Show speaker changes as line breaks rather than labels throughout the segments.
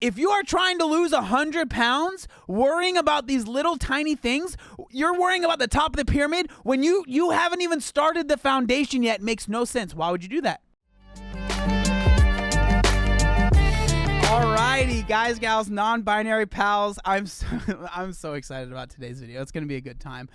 If you are trying to lose 100 pounds, worrying about these little tiny things, you're worrying about the top of the pyramid when you haven't even started the foundation yet. It makes no sense. Why would you do that? Alrighty, guys, gals, non-binary pals. I'm so excited about today's video. It's going to be a good time.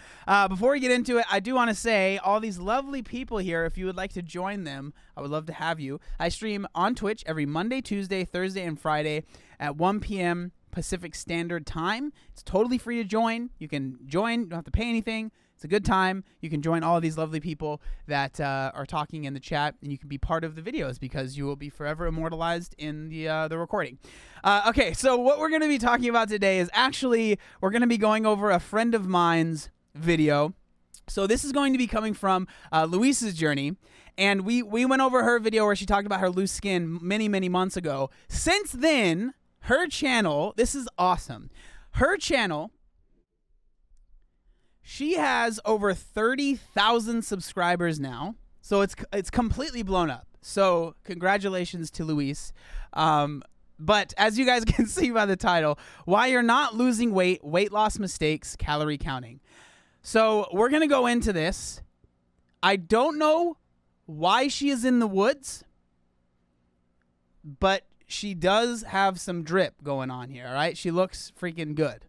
Before we get into it, I do want to say all these lovely people here, if you would like to join them, I would love to have you. I stream on Twitch every Monday, Tuesday, Thursday, and Friday at 1 p.m. Pacific Standard Time. It's totally free to join. You can join. You don't have to pay anything. It's a good time. You can join all of these lovely people that are talking in the chat, and you can be part of the videos because you will be forever immortalized in the recording. Okay, so what we're going to be talking about today is actually we're going to be going over a friend of mine's video. So this is going to be coming from Luis's journey, and we went over her video where she talked about her loose skin many, many months ago. Since then, her channel, this is awesome. Her channel, she has over 30,000 subscribers now, so it's completely blown up. So congratulations to Luis. But as you guys can see by the title, why you're not losing weight, weight loss mistakes, calorie counting. So we're going to go into this. I don't know why she is in the woods, but she does have some drip going on here, all right? She looks freaking good.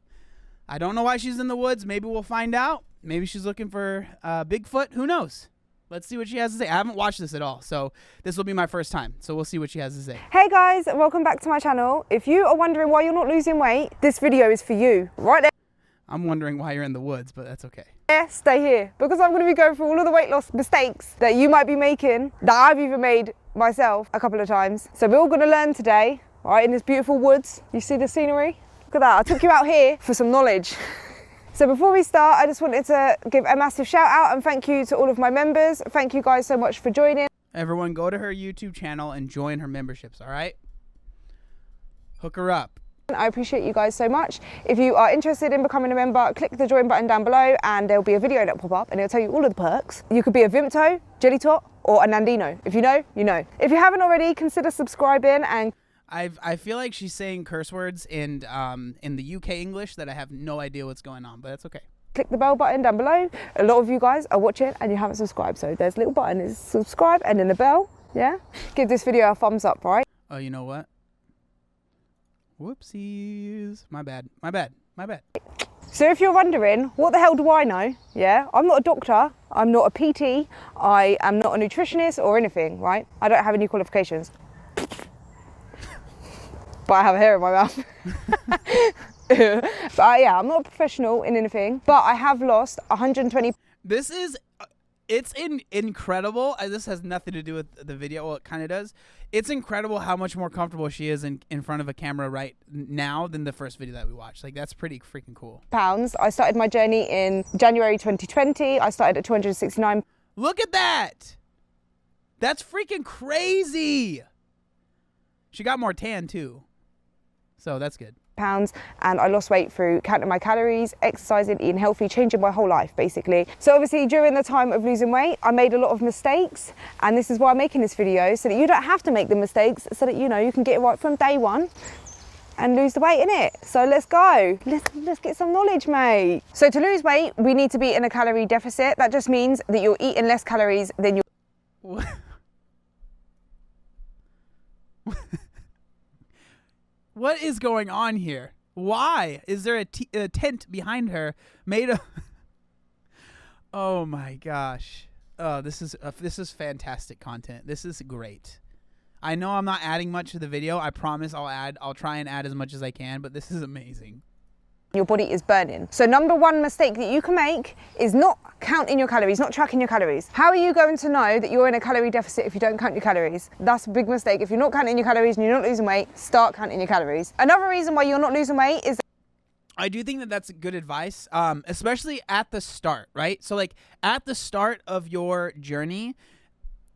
I don't know why she's in the woods. Maybe we'll find out. Maybe she's looking for Bigfoot. Who knows? Let's see what she has to say. I haven't watched this at all, so this will be my first time. So we'll see what she has to say.
Hey guys, welcome back to my channel. If you are wondering why you're not losing weight, this video is for you. Right there.
I'm wondering why you're in the woods, but that's okay.
Stay here, because I'm going to be going through all of the weight loss mistakes that you might be making, that I've even made myself a couple of times. So we're all going to learn today, right, in this beautiful woods. You see the scenery? Look at that. I took you out here for some knowledge. So before we start, I just wanted to give a massive shout out and thank you to all of my members. Thank you guys so much for joining.
Everyone go to her YouTube channel and join her memberships, all right? Hook her up.
I appreciate you guys so much. If you are interested in becoming a member, click the join button down below and there'll be a video that will pop up and it'll tell you all of the perks. You could be a Vimto, Jelly Tot, or a Nandino. If you know, you know. If you haven't already, consider subscribing and
I feel like she's saying curse words in the UK English that I have no idea what's going on, but that's okay.
Click the bell button down below. A lot of you guys are watching and you haven't subscribed, so there's a little button, is subscribe and then the bell, yeah? Give this video a thumbs up, right?
Oh, you know what? Whoopsies. My bad.
So if you're wondering, what the hell do I know? Yeah, I'm not a doctor, I'm not a PT, I am not a nutritionist or anything, right? I don't have any qualifications. But I have a hair in my mouth. But yeah, I'm not a professional in anything, but I have lost 120.
This is, it's incredible. This has nothing to do with the video. Well, it kind of does. It's incredible how much more comfortable she is in front of a camera right now than the first video that we watched. Like, that's pretty freaking cool.
Pounds. I started my journey in January 2020. I started at 269.
Look at that. That's freaking crazy. She got more tan too. So that's good.
Pounds, and I lost weight through counting my calories, exercising, eating healthy, changing my whole life basically. So obviously during the time of losing weight, I made a lot of mistakes, and this is why I'm making this video, so that you don't have to make the mistakes, so that you know you can get it right from day one and lose the weight in it. So let's go. Let's get some knowledge, mate. So to lose weight, we need to be in a calorie deficit. That just means that you're eating less calories than you're
What is going on here? Why is there a tent behind her made of? Oh my gosh! Oh, this is fantastic content. This is great. I know I'm not adding much to the video. I promise I'll try and add as much as I can. But this is amazing.
Your body is burning. So number one mistake that you can make is not counting your calories, not tracking your calories. How are you going to know that you're in a calorie deficit if you don't count your calories? That's a big mistake. If you're not counting your calories and you're not losing weight, start counting your calories. Another reason why you're not losing weight is
I do think that that's good advice, especially at the start, right? So like at the start of your journey,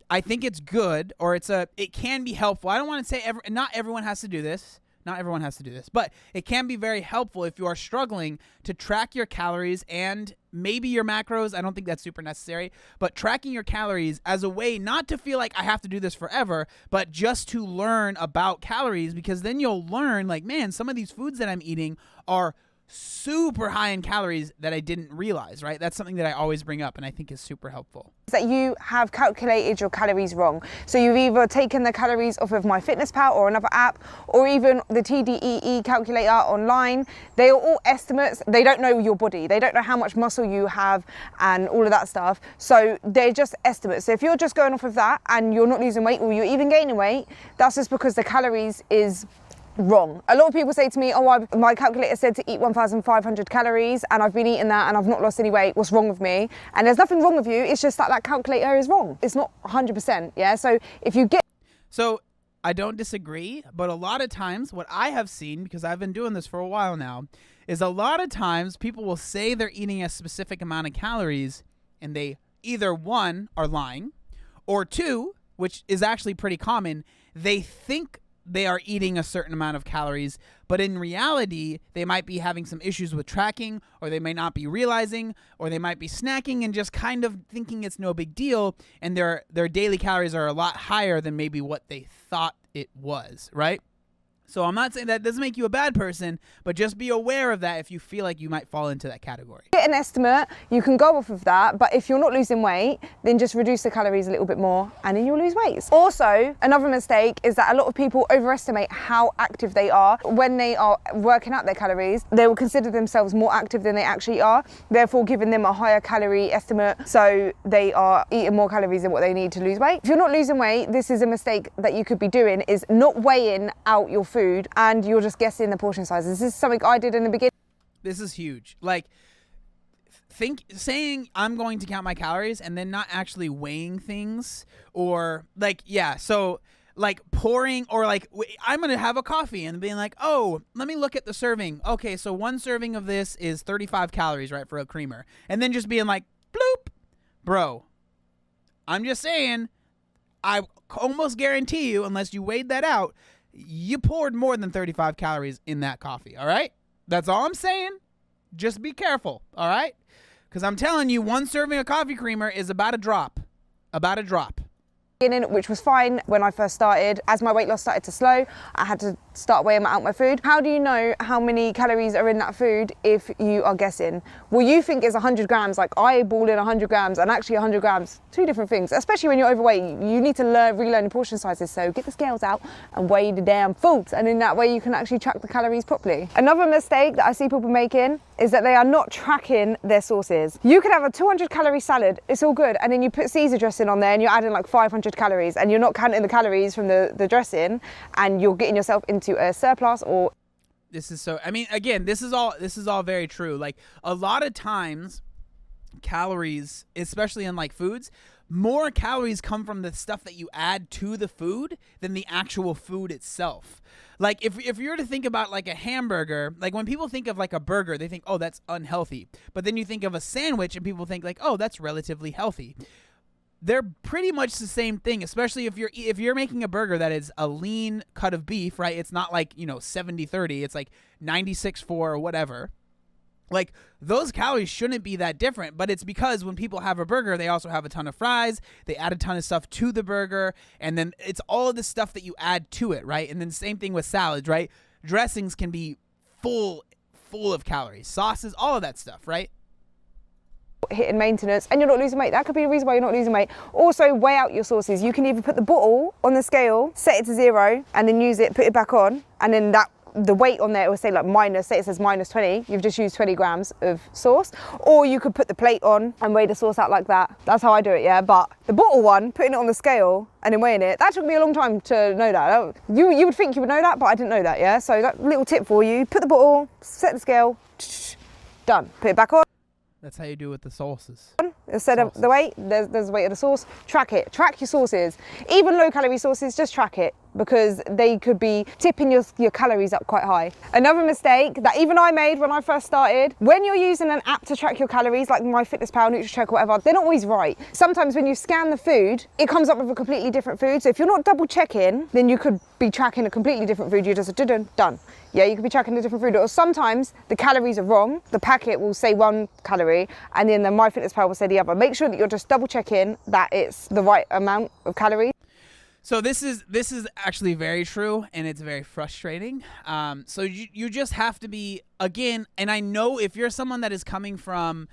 I think it's good, or it can be helpful. I don't want to say not everyone has to do this, not everyone has to do this, but it can be very helpful if you are struggling to track your calories and maybe your macros. I don't think that's super necessary, but tracking your calories as a way not to feel like I have to do this forever, but just to learn about calories, because then you'll learn like, man, some of these foods that I'm eating are super high in calories that I didn't realize, right? That's something that I always bring up and I think is super helpful.
That you have calculated your calories wrong. So you've either taken the calories off of MyFitnessPal or another app, or even the TDEE calculator online. They are all estimates. They don't know your body. They don't know how much muscle you have and all of that stuff. So they're just estimates. So if you're just going off of that and you're not losing weight or you're even gaining weight, that's just because the calories is wrong. A lot of people say to me, oh, my calculator said to eat 1,500 calories and I've been eating that and I've not lost any weight. What's wrong with me? And there's nothing wrong with you. It's just that that calculator is wrong. It's not 100%. Yeah. So if you get.
So I don't disagree, but a lot of times what I have seen, because I've been doing this for a while now, is a lot of times people will say they're eating a specific amount of calories and they either one, are lying, or two, which is actually pretty common, they think they are eating a certain amount of calories, but in reality, they might be having some issues with tracking, or they may not be realizing, or they might be snacking and just kind of thinking it's no big deal, and their daily calories are a lot higher than maybe what they thought it was, right? So I'm not saying that doesn't make you a bad person, but just be aware of that if you feel like you might fall into that category.
Get an estimate, you can go off of that, but if you're not losing weight, then just reduce the calories a little bit more and then you'll lose weight. Also, another mistake is that a lot of people overestimate how active they are. When they are working out their calories, they will consider themselves more active than they actually are, therefore giving them a higher calorie estimate, so they are eating more calories than what they need to lose weight. If you're not losing weight, this is a mistake that you could be doing, is not weighing out your food and you're just guessing the portion sizes. This is something I did in the beginning.
This is huge. Like, saying I'm going to count my calories and then not actually weighing things, or like, yeah, so like pouring, or like I'm going to have a coffee and being like, oh, let me look at the serving. Okay, so one serving of this is 35 calories, right, for a creamer. And then just being like, bloop, bro, I'm just saying, I almost guarantee you, unless you weighed that out, you poured more than 35 calories in that coffee, all right? That's all I'm saying. Just be careful, all right? Because I'm telling you, one serving of coffee creamer is about a drop. About a drop.
Which was fine when I first started. As my weight loss started to slow, I had to start weighing out my food. How do you know how many calories are in that food if you are guessing? Well, you think it's 100 grams, like I ball in 100 grams, and actually 100 grams, two different things. Especially when you're overweight, you need to relearn the portion sizes. So get the scales out and weigh the damn foods, and in that way you can actually track the calories properly. Another mistake that I see people making is that they are not tracking their sources. You could have a 200 calorie salad, it's all good, and then you put Caesar dressing on there and you're adding like 500 calories, and you're not counting the calories from the dressing, and you're getting yourself into a surplus. Or
this is so, I mean, again, this is all very true. Like, a lot of times calories, especially in like foods, more calories come from the stuff that you add to the food than the actual food itself. Like, if you were to think about like a hamburger, like when people think of like a burger, they think, oh, that's unhealthy. But then you think of a sandwich and people think like, oh, that's relatively healthy. They're pretty much the same thing, especially if you're making a burger that is a lean cut of beef, right? It's not like, 70-30, it's like 96-4 or whatever. Like, those calories shouldn't be that different, but it's because when people have a burger, they also have a ton of fries, they add a ton of stuff to the burger, and then it's all of the stuff that you add to it, right? And then same thing with salads, right? Dressings can be full of calories, sauces, all of that stuff, right?
Hitting maintenance and you're not losing weight. That could be the reason why you're not losing weight. Also, weigh out your sources. You can either put the bottle on the scale, set it to 0, and then use it, put it back on, and then the weight on there, it will say like minus, say it says minus 20, you've just used 20 grams of sauce. Or you could put the plate on and weigh the sauce out like that. That's how I do it, yeah. But the bottle one, putting it on the scale and then weighing it, that took me a long time to know that. You would think you would know that, but I didn't know that, yeah. So that little tip for you, put the bottle, set the scale, done. Put it back on.
That's how you do it with the sauces.
Instead of the weight, there's the weight of the sauce. Track it. Track your sauces. Even low-calorie sauces, just track it. because they could be tipping your calories up quite high. Another mistake that even I made when I first started, when you're using an app to track your calories, like MyFitnessPal, NutriCheck, whatever, they're not always right. Sometimes when you scan the food, it comes up with a completely different food. So if you're not double checking, then you could be tracking a completely different food. You just done. Yeah, you could be tracking a different food. Or sometimes the calories are wrong. The packet will say 1 calorie and then the MyFitnessPal will say the other. Make sure that you're just double checking that it's the right amount of calories.
So this is actually very true, and it's very frustrating. So you just have to be, again, and I know if you're someone that is coming from,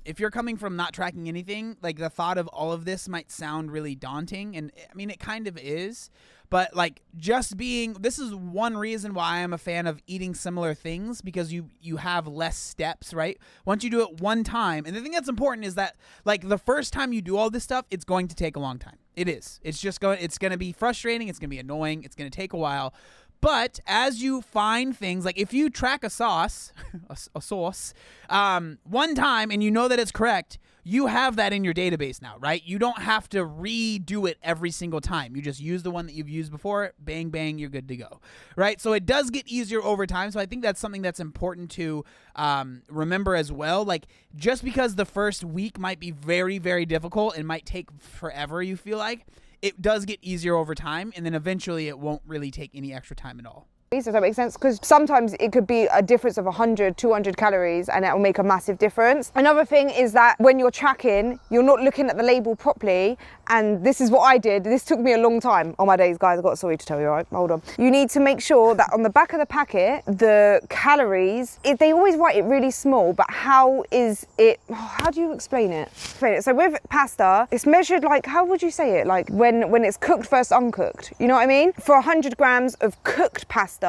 if you're coming from not tracking anything, like the thought of all of this might sound really daunting, and I mean, it kind of is. But like this is one reason why I'm a fan of eating similar things, because you have less steps, right? Once you do it one time, and the thing that's important is that like the first time you do all this stuff, it's going to take a long time. It is. It's going to be frustrating. It's going to be annoying. It's going to take a while. But as you find things, like if you track a sauce, one time and you know that it's correct, you have that in your database now, right? You don't have to redo it every single time. You just use the one that you've used before, bang, bang, you're good to go, right? So it does get easier over time. So I think that's something that's important to remember as well. Like just because the first week might be very, very difficult and might take forever, you feel like, it does get easier over time, and then eventually it won't really take any extra time at all.
Does that make sense? Because sometimes it could be a difference of 100, 200 calories and that will make a massive difference. Another thing is that when you're tracking, you're not looking at the label properly. And this is what I did. This took me a long time. Oh my days, guys, I've got a story to tell you, all right? Hold on. You need to make sure that on the back of the packet, the calories, they always write it really small, but how do you explain it? So with pasta, it's measured like, how would you say it? Like when it's cooked versus uncooked, you know what I mean? For 100 grams of cooked pasta,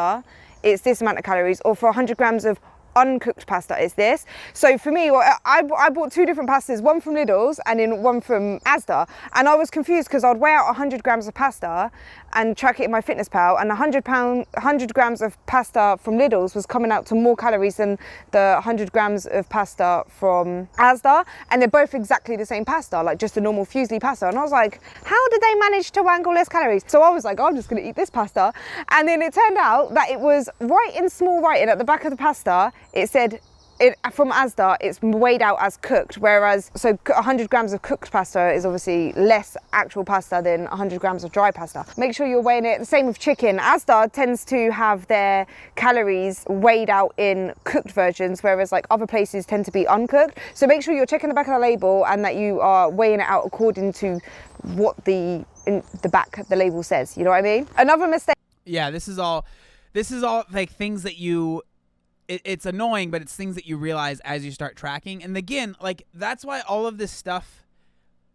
it's this amount of calories, or for 100 grams of uncooked pasta is this. So for me, I bought 2 different pastas, one from Lidl's and then one from Asda, and I was confused because I'd weigh out 100 grams of pasta and track it in MyFitnessPal, and 100 grams of pasta from Lidl's was coming out to more calories than the 100 grams of pasta from Asda, and they're both exactly the same pasta, like just a normal fusilli pasta. And I was like, how did they manage to wangle less calories? So I was like, I'm just gonna eat this pasta. And then it turned out that it was right in small writing at the back of the pasta, it said, from Asda, it's weighed out as cooked, whereas, so 100 grams of cooked pasta is obviously less actual pasta than 100 grams of dry pasta. Make sure you're weighing it. The same with chicken. Asda tends to have their calories weighed out in cooked versions, whereas like other places tend to be uncooked. So make sure you're checking the back of the label and that you are weighing it out according to what in the back of the label says. You know what I mean? Another mistake.
Yeah, this is all like things that it's annoying, but it's things that you realize as you start tracking. And again, like that's why all of this stuff,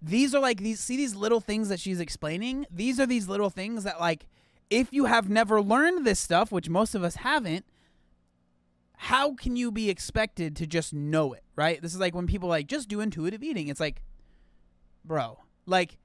these are like these little things that she's explaining. These are these little things that, like, if you have never learned this stuff, which most of us haven't, how can you be expected to just know it, right? This is like when people like just do intuitive eating. It's like, bro, like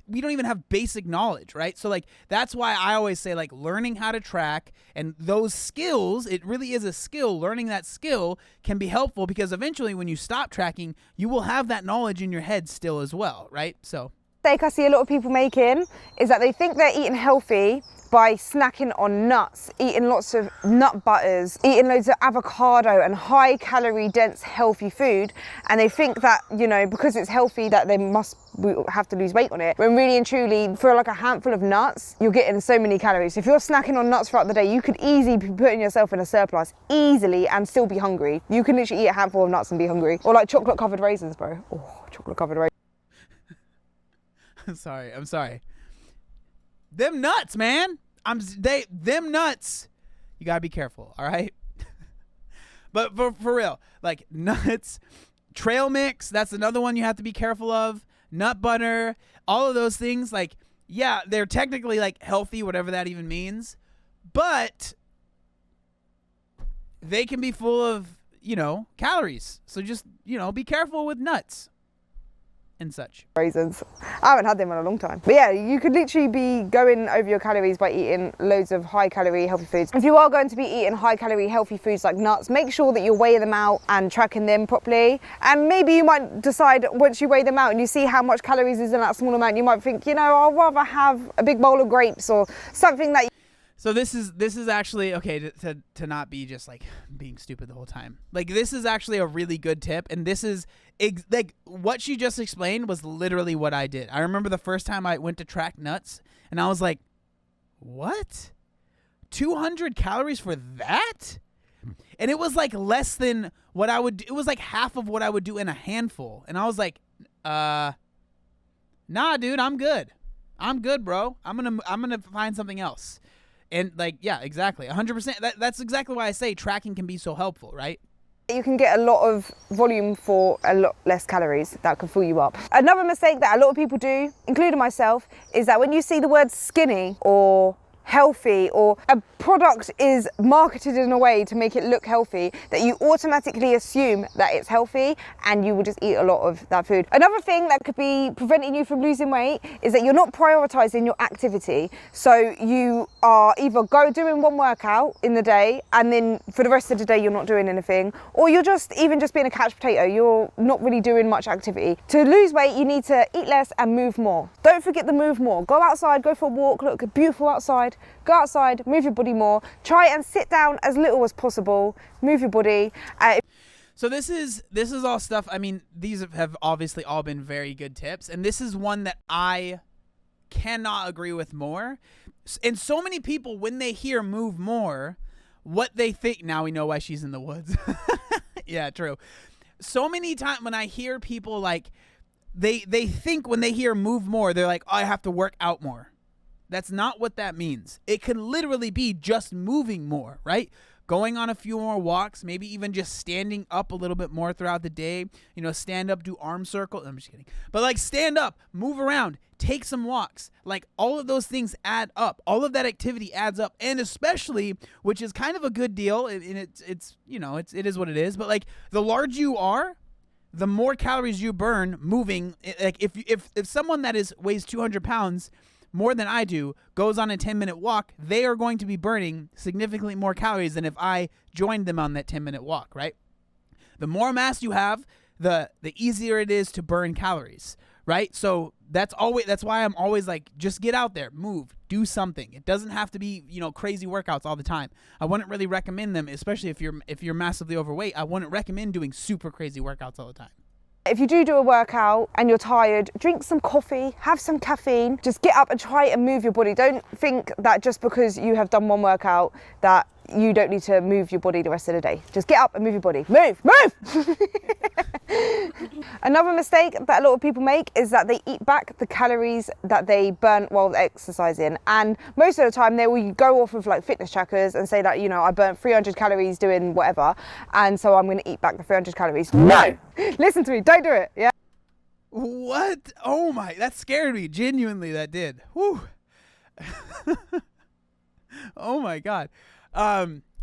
we don't even have basic knowledge, right? So like that's why I always say like learning how to track and those skills, it really is a skill. Learning that skill can be helpful because eventually when you stop tracking, you will have that knowledge in your head still as well, right? So
mistake I see a lot of people making is that they think they're eating healthy by snacking on nuts, eating lots of nut butters, eating loads of avocado and high calorie dense healthy food, and they think that, you know, because it's healthy that they must have to lose weight on it, when really and truly for like a handful of nuts you're getting so many calories. If you're snacking on nuts throughout the day, you could easily be putting yourself in a surplus easily and still be hungry. You can literally eat a handful of nuts and be hungry. Or like chocolate covered raisins, bro. Oh, chocolate covered raisins.
I'm sorry. Them nuts, man. Them nuts. You gotta be careful, all right? But for real, like nuts, trail mix, that's another one you have to be careful of. Nut butter, all of those things, like, yeah, they're technically like healthy, whatever that even means, but they can be full of, you know, calories. So just, you know, be careful with nuts. and such.
Raisins. I haven't had them in a long time. But yeah, you could literally be going over your calories by eating loads of high calorie healthy foods. If you are going to be eating high calorie healthy foods like nuts, make sure that you're weighing them out and tracking them properly. And maybe you might decide once you weigh them out and you see how much calories is in that small amount, you might think, you know, I'll rather have a big bowl of grapes or something that.
So this is actually, okay, to not be just like being stupid the whole time. Like, this is actually a really good tip, and this is like what she just explained was literally what I did. I remember the first time I went to track nuts, and I was like, what? 200 calories for that? And it was like less than what I would do. It was like half of what I would do in a handful. And I was like, nah, dude, I'm good. I'm good, bro. I'm gonna find something else. And like, yeah, exactly. 100%. That's exactly why I say tracking can be so helpful, right?
You can get a lot of volume for a lot less calories that can fill you up. Another mistake that a lot of people do, including myself, is that when you see the word skinny or healthy, or a product is marketed in a way to make it look healthy, that you automatically assume that it's healthy and you will just eat a lot of that food. Another thing that could be preventing you from losing weight is that you're not prioritizing your activity. So you are either doing one workout in the day and then for the rest of the day you're not doing anything, or you're just being a couch potato. You're not really doing much activity. To lose weight, you need to eat less and move more. Don't forget the move more. Go outside, go for a walk, look beautiful outside. Go outside, move your body more. Try and sit down as little as possible. Move your body.
So this is all stuff. I mean, these have obviously all been very good tips, and this is one that I cannot agree with more. And so many people, when they hear move more, what they think, now we know why she's in the woods. Yeah, true. So many times when I hear people like, they think when they hear move more, they're like, oh, I have to work out more. That's not what that means. It could literally be just moving more, right? Going on a few more walks, maybe even just standing up a little bit more throughout the day. You know, stand up, do arm circles. I'm just kidding. But like, stand up, move around, take some walks. Like, all of those things add up. All of that activity adds up. And especially, which is kind of a good deal, and it's you know, it is what it is. But like, the larger you are, the more calories you burn moving. Like, if someone that weighs 200 pounds more than I do goes on a 10-minute walk, they are going to be burning significantly more calories than if I joined them on that 10-minute walk, right? The more mass you have, the easier it is to burn calories, right? So that's why I'm always like, just get out there, move, do something. It doesn't have to be, you know, crazy workouts all the time. I wouldn't really recommend them, especially if you're massively overweight. I wouldn't recommend doing super crazy workouts all the time.
If you do a workout and you're tired, drink some coffee, have some caffeine, just get up and try and move your body. Don't think that just because you have done one workout that you don't need to move your body the rest of the day. Just get up and move your body. Move, move! Another mistake that a lot of people make is that they eat back the calories that they burnt while exercising. And most of the time they will go off of like fitness trackers and say that, you know, I burnt 300 calories doing whatever, and so I'm going to eat back the 300 calories. No! Listen to me, don't do it, yeah?
What? Oh my, that scared me. Genuinely, that did. Whew. Oh my God.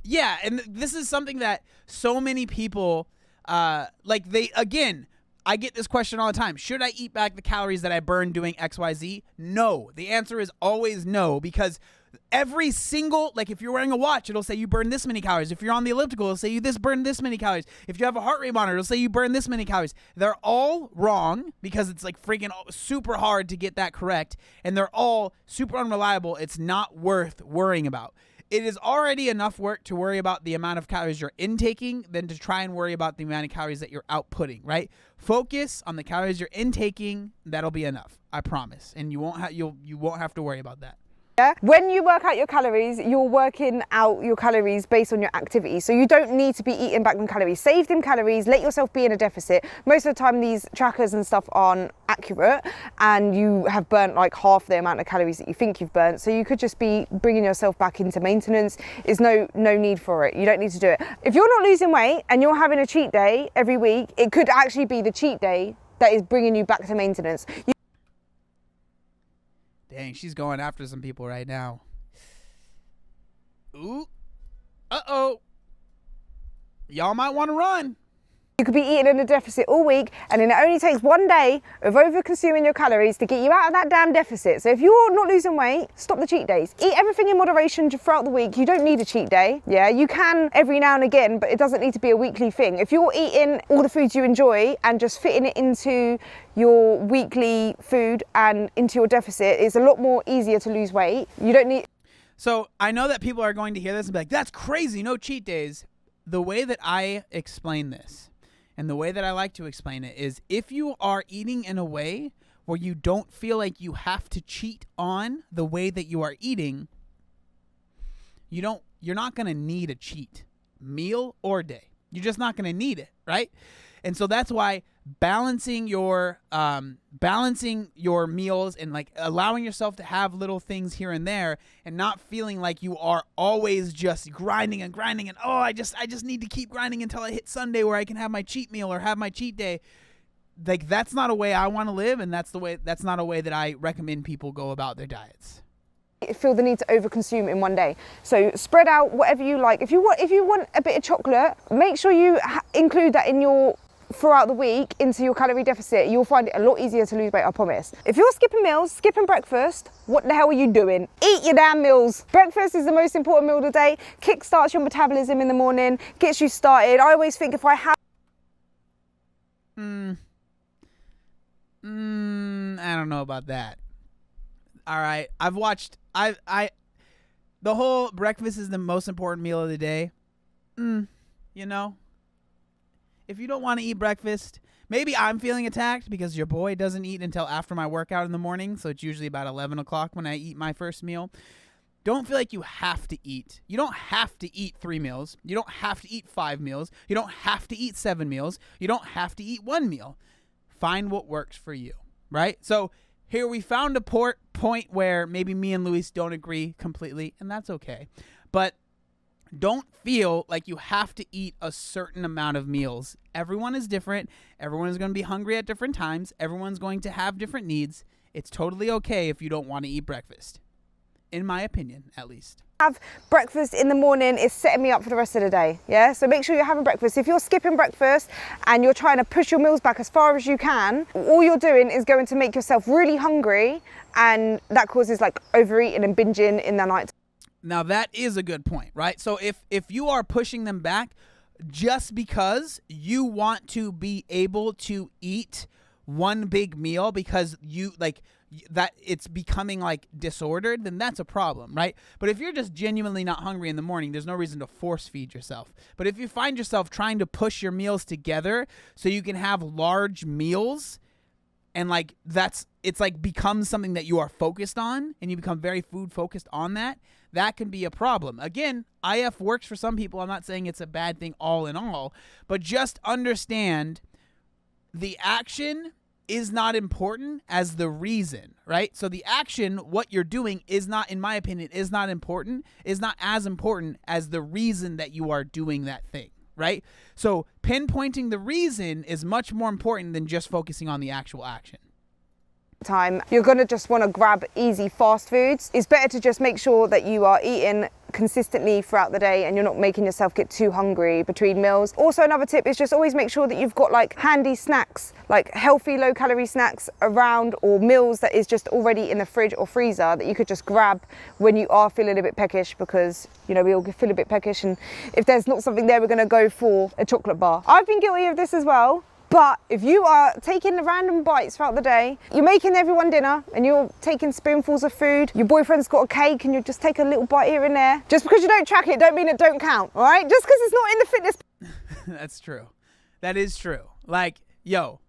Yeah, and this is something that so many people, like I get this question all the time. Should I eat back the calories that I burned doing XYZ? No. The answer is always no, because every single, like, if you're wearing a watch, it'll say you burn this many calories. If you're on the elliptical, it'll say you burn this many calories. If you have a heart rate monitor, it'll say you burn this many calories. They're all wrong because it's like freaking super hard to get that correct, and they're all super unreliable. It's not worth worrying about. It is already enough work to worry about the amount of calories you're intaking than to try and worry about the amount of calories that you're outputting, right? Focus on the calories you're intaking. That'll be enough, I promise. And you won't have to worry about that.
Yeah. When you work out your calories, you're working out your calories based on your activity. So you don't need to be eating back them calories. Save them calories, let yourself be in a deficit. Most of the time these trackers and stuff aren't accurate and you have burnt like half the amount of calories that you think you've burnt. So you could just be bringing yourself back into maintenance. There's no need for it. You don't need to do it. If you're not losing weight and you're having a cheat day every week, it could actually be the cheat day that is bringing you back to maintenance.
Dang, she's going after some people right now. Ooh. Uh-oh. Y'all might want to run.
You could be eating in a deficit all week, and then it only takes one day of over consuming your calories to get you out of that damn deficit. So if you're not losing weight, stop the cheat days. Eat everything in moderation throughout the week. You don't need a cheat day. Yeah, you can every now and again, but it doesn't need to be a weekly thing. If you're eating all the foods you enjoy and just fitting it into your weekly food and into your deficit, it's a lot more easier to lose weight. You don't need...
So I know that people are going to hear this and be like, that's crazy, no cheat days. The way that I explain this and the way that I like to explain it is, if you are eating in a way where you don't feel like you have to cheat on the way that you are eating, you're not going to need a cheat meal or day. You're just not going to need it, right? And so that's why balancing your meals and like allowing yourself to have little things here and there, and not feeling like you are always just grinding and oh, I just need to keep grinding until I hit Sunday where I can have my cheat meal or have my cheat day. Like, that's not a way I want to live, and that's not a way that I recommend people go about their diets.
Feel the need to overconsume in one day. So spread out whatever you like. If you want a bit of chocolate, make sure you include that in your throughout the week into your calorie deficit. You'll find it a lot easier to lose weight, I promise. If you're skipping meals, skipping breakfast, what the hell are you doing? Eat your damn meals. Breakfast is the most important meal of the day. Kickstarts your metabolism in the morning, gets you started. I always think if I have
I don't know about that. All right, the whole breakfast is the most important meal of the day. You know, if you don't want to eat breakfast, maybe I'm feeling attacked because your boy doesn't eat until after my workout in the morning. So it's usually about 11 o'clock when I eat my first meal. Don't feel like you have to eat. You don't have to eat 3 meals. You don't have to eat 5 meals. You don't have to eat 7 meals. You don't have to eat 1 meal. Find what works for you, right? So here we found a point where maybe me and Luis don't agree completely, and that's okay. But don't feel like you have to eat a certain amount of meals. Everyone is different. Everyone is going to be hungry at different times. Everyone's going to have different needs. It's totally okay if you don't want to eat breakfast, in my opinion, at least.
Have breakfast in the morning is setting me up for the rest of the day. Yeah, so make sure you're having breakfast. If you're skipping breakfast and you're trying to push your meals back as far as you can, all you're doing is going to make yourself really hungry, and that causes like overeating and binging in the night.
Now that is a good point, right? So if you are pushing them back just because you want to be able to eat one big meal because you like that it's becoming like disordered, then that's a problem, right? But if you're just genuinely not hungry in the morning, there's no reason to force feed yourself. But if you find yourself trying to push your meals together so you can have large meals, and like it's like becomes something that you are focused on, and you become very food focused on that can be a problem. Again, IF works for some people. I'm not saying it's a bad thing all in all, but just understand the action is not important as the reason, right? So the action, what you're doing is not, in my opinion, is not as important as the reason that you are doing that thing, right? So pinpointing the reason is much more important than just focusing on the actual action.
Time you're going to just want to grab easy fast foods. It's better to just make sure that you are eating consistently throughout the day and you're not making yourself get too hungry between meals. Also, another tip is just always make sure that you've got like handy snacks, like healthy low calorie snacks around, or meals that is just already in the fridge or freezer that you could just grab when you are feeling a bit peckish, because you know we all feel a bit peckish, and if there's not something there, we're going to go for a chocolate bar. I've been guilty of this as well. But if you are taking the random bites throughout the day, you're making everyone dinner and you're taking spoonfuls of food, your boyfriend's got a cake and you just take a little bite here and there. Just because you don't track it don't mean it don't count, all right? Just because it's not in the fitness.
That's true. That is true. Like, yo,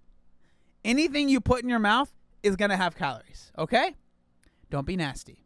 anything you put in your mouth is going to have calories, okay? Don't be nasty.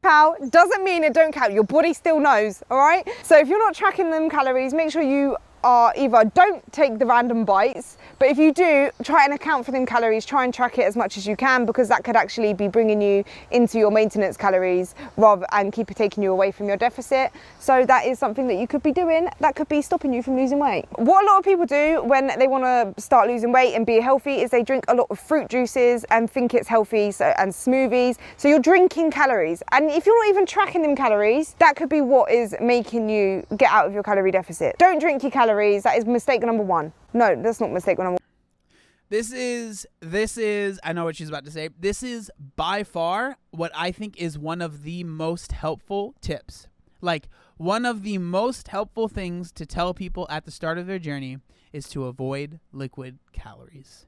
Pal, doesn't mean it don't count. Your body still knows, all right? So if you're not tracking them calories, make sure you are either don't take the random bites, but if you do, try and account for them calories, try and track it as much as you can, because that could actually be bringing you into your maintenance calories and taking you away from your deficit. So that is something that you could be doing that could be stopping you from losing weight. What a lot of people do when they want to start losing weight and be healthy is they drink a lot of fruit juices and think it's healthy, and smoothies. So you're drinking calories, and if you're not even tracking them calories, that could be what is making you get out of your calorie deficit. Don't drink your calories calories. That is mistake number one. No, that's not mistake number one.
This is, I know what she's about to say. This is by far what I think is one of the most helpful tips. Like, one of the most helpful things to tell people at the start of their journey is to avoid liquid calories.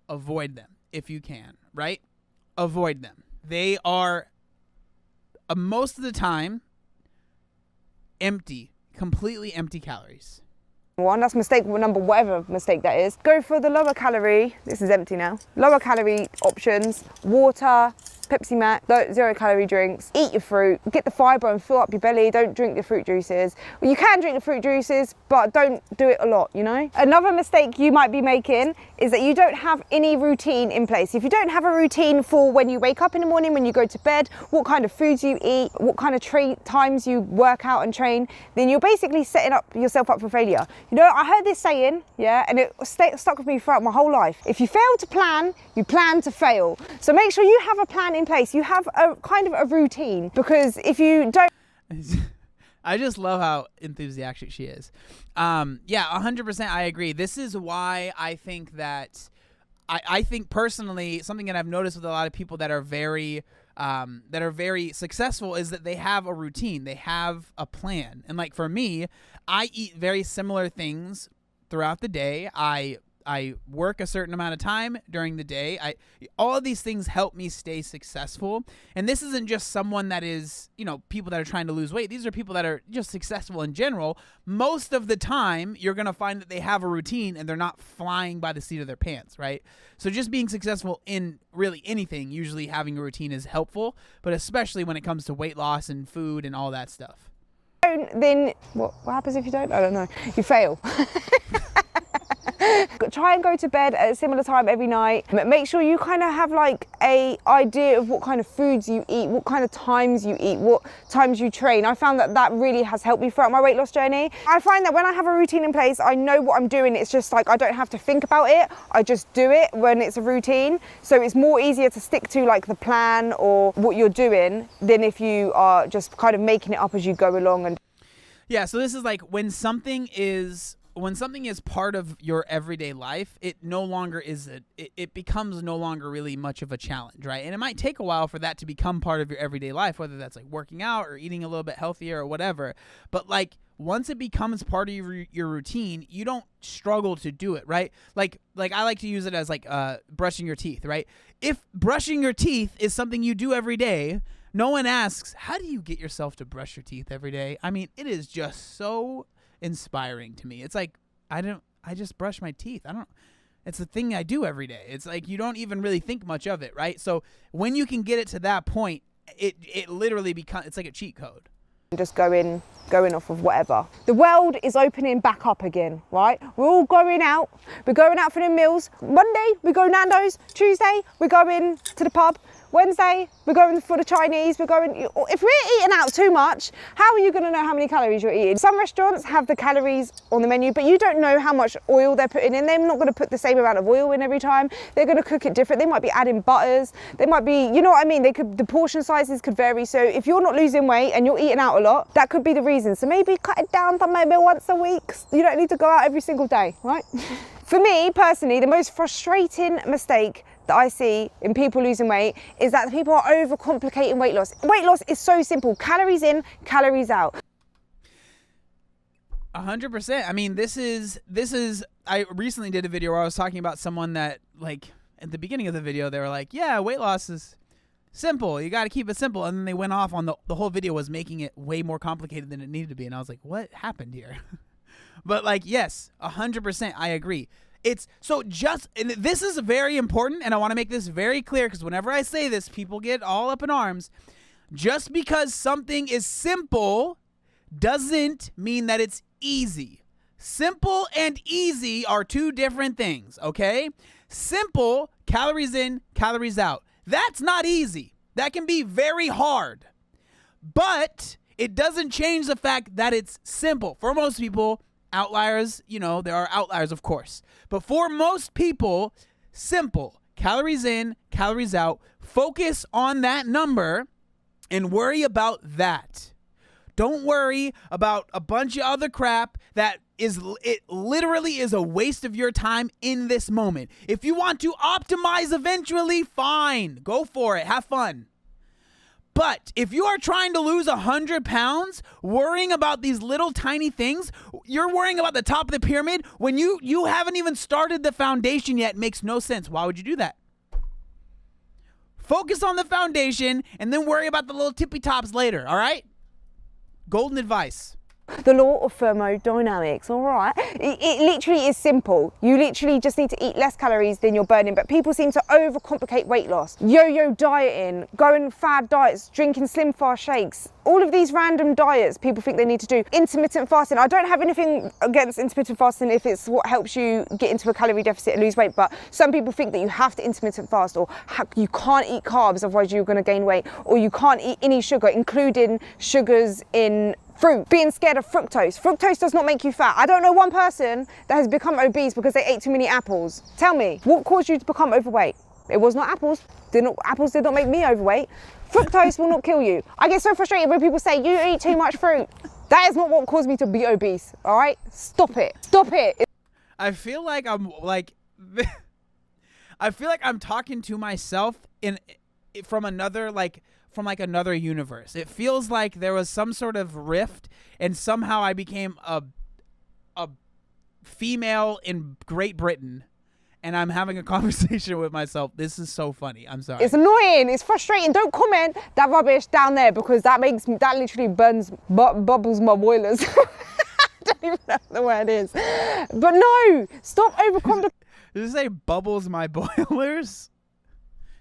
Avoid them if you can, right? Avoid them. They are, most of the time, empty, completely empty calories.
One, that's mistake number, whatever mistake that is. Go for the lower calorie, this is empty now, lower calorie options, water, Pepsi Max, 0 calorie drinks, eat your fruit, get the fibre and fill up your belly, don't drink the fruit juices. Well, you can drink the fruit juices, but don't do it a lot, you know? Another mistake you might be making is that you don't have any routine in place. If you don't have a routine for when you wake up in the morning, when you go to bed, what kind of foods you eat, what kind of times you work out and train, then you're basically setting up yourself up for failure. You know, I heard this saying, yeah, and it stuck with me throughout my whole life. If you fail to plan, you plan to fail. So make sure you have a plan in place. You have a kind of a routine, because if you don't...
I just love how enthusiastic she is. Yeah, 100% I agree. This is why I think that, I think personally, something that I've noticed with a lot of people that are very successful is that they have a routine. They have a plan. And like for me, I eat very similar things throughout the day. I work a certain amount of time during the day. All of these things help me stay successful. And this isn't just someone that is, you know, people that are trying to lose weight. These are people that are just successful in general. Most of the time, you're going to find that they have a routine and they're not flying by the seat of their pants, right? So just being successful in really anything, usually having a routine is helpful, but especially when it comes to weight loss and food and all that stuff.
Then what happens if you don't? I don't know. You fail. Try and go to bed at a similar time every night. Make sure you kind of have like a idea of what kind of foods you eat, what kind of times you eat, what times you train. I found that really has helped me throughout my weight loss journey. I find that when I have a routine in place, I know what I'm doing. It's just like I don't have to think about it. I just do it when it's a routine. So it's more easier to stick to like the plan or what you're doing than if you are just kind of making it up as you go along. And
yeah, so this is like when something is part of your everyday life, it no longer is it becomes no longer really much of a challenge, right? And it might take a while for that to become part of your everyday life, whether that's like working out or eating a little bit healthier or whatever. But like once it becomes part of your routine, you don't struggle to do it, right? Like I like to use it as like brushing your teeth, right? If brushing your teeth is something you do every day, no one asks, how do you get yourself to brush your teeth every day? I mean, it is just so inspiring to me. It's like I just brush my teeth. It's a thing I do every day. It's like you don't even really think much of it, right? So when you can get it to that point, it literally becomes, it's like a cheat code.
Just going off of whatever. The world is opening back up again, right? We're all going out. We're going out for the meals. Monday we go Nando's. Tuesday we're going to the pub. Wednesday we're going for the Chinese. If we're eating out too much, how are you going to know how many calories you're eating? Some restaurants have the calories on the menu, but you don't know how much oil they're putting in. They're not going to put the same amount of oil in every time. They're going to cook it different. They might be adding butters. They might be, you know what I mean? The portion sizes could vary. So if you're not losing weight and you're eating out a lot, that could be the reason. So maybe cut it down to maybe once a week. You don't need to go out every single day, right? For me personally, the most frustrating mistake that I see in people losing weight is that people are overcomplicating weight loss. Weight loss is so simple. Calories in, calories out.
100%. I mean, this is, I recently did a video where I was talking about someone that, like, at the beginning of the video, they were like, yeah, weight loss is simple. You got to keep it simple. And then they went off on the whole video was making it way more complicated than it needed to be. And I was like, what happened here? But like, yes, 100%, I agree. It's so just, and this is very important, and I want to make this very clear because whenever I say this, people get all up in arms. Just because something is simple doesn't mean that it's easy. Simple and easy are two different things, okay? Simple, calories in, calories out. That's not easy. That can be very hard. But it doesn't change the fact that it's simple. For most people, outliers, you know, there are outliers, of course. But for most people, simple. Calories in, calories out. Focus on that number and worry about that. Don't worry about a bunch of other crap that it literally is a waste of your time in this moment. If you want to optimize eventually, fine. Go for it. Have fun. But if you are trying to lose 100 pounds, worrying about these little tiny things, you're worrying about the top of the pyramid when you haven't even started the foundation yet. It makes no sense. Why would you do that? Focus on the foundation and then worry about the little tippy tops later, all right? Golden advice.
The law of thermodynamics, all right? It literally is simple. You literally just need to eat less calories than you're burning, but people seem to overcomplicate weight loss. Yo-yo dieting, going fad diets, drinking Slim Fast shakes, all of these random diets people think they need to do. Intermittent fasting. I don't have anything against intermittent fasting if it's what helps you get into a calorie deficit and lose weight, but some people think that you have to intermittent fast, or you can't eat carbs, otherwise you're going to gain weight, or you can't eat any sugar, including sugars in fruit. Being scared of fructose. Fructose does not make you fat. I don't know one person that has become obese because they ate too many apples. Tell me, what caused you to become overweight? It was not apples. Apples did not make me overweight. Fructose will not kill you. I get so frustrated when people say, you eat too much fruit. That is not what caused me to be obese, all right? Stop it. Stop it.
I feel like I'm talking to myself from another universe. It feels like there was some sort of rift and somehow I became a female in Great Britain and I'm having a conversation with myself. This is so funny. I'm sorry.
It's annoying. It's frustrating. Don't comment that rubbish down there because that literally bubbles my boilers. I don't even know what the word is. But no, stop overcomplicating.
Did it say bubbles my boilers?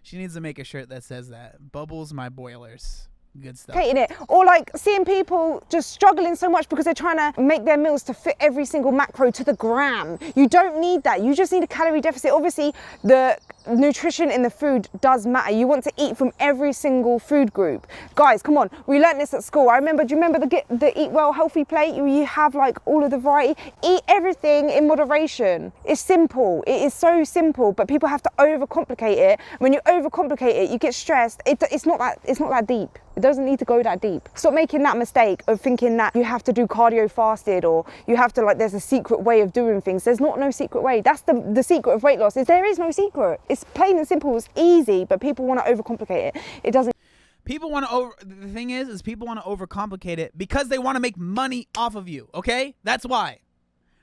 She needs to make a shirt that says that. Bubbles my boilers. Good stuff.
Hating it. Or like seeing people just struggling so much because they're trying to make their meals to fit every single macro to the gram. You don't need that. You just need a calorie deficit. Obviously, the nutrition in the food does matter. You want to eat from every single food group. Guys, come on. We learned this at school. Do you remember the Eat Well Healthy plate? You have like all of the variety. Eat everything in moderation. It's simple. It is so simple, but people have to overcomplicate it. When you overcomplicate it, you get stressed. It's not that deep. It doesn't need to go that deep. Stop making that mistake of thinking that you have to do cardio fasted or you have to there's a secret way of doing things. There's no secret way. That's the secret of weight loss, is there is no secret. It's plain and simple, it's easy, but people want to overcomplicate it. It doesn't.
The thing is people want to overcomplicate it because they want to make money off of you, okay? That's why.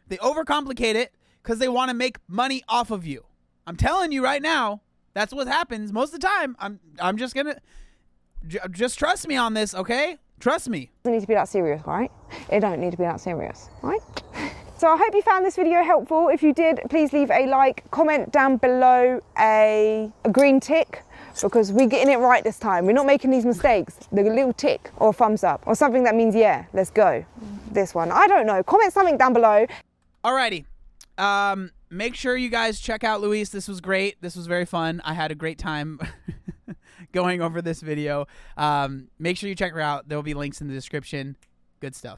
They overcomplicate it because they want to make money off of you. I'm telling you right now, that's what happens most of the time. I'm just gonna... Just trust me on this, okay? Trust me.
It doesn't need to be that serious, right? It don't need to be that serious, right? So I hope you found this video helpful. If you did, please leave a like, comment down below a green tick because we're getting it right this time. We're not making these mistakes. The little tick or thumbs up or something that means, yeah, let's go. This one, I don't know. Comment something down below.
Alrighty. Make sure you guys check out Luis. This was great. This was very fun. I had a great time going over this video. Make sure you check her out. There will be links in the description. Good stuff.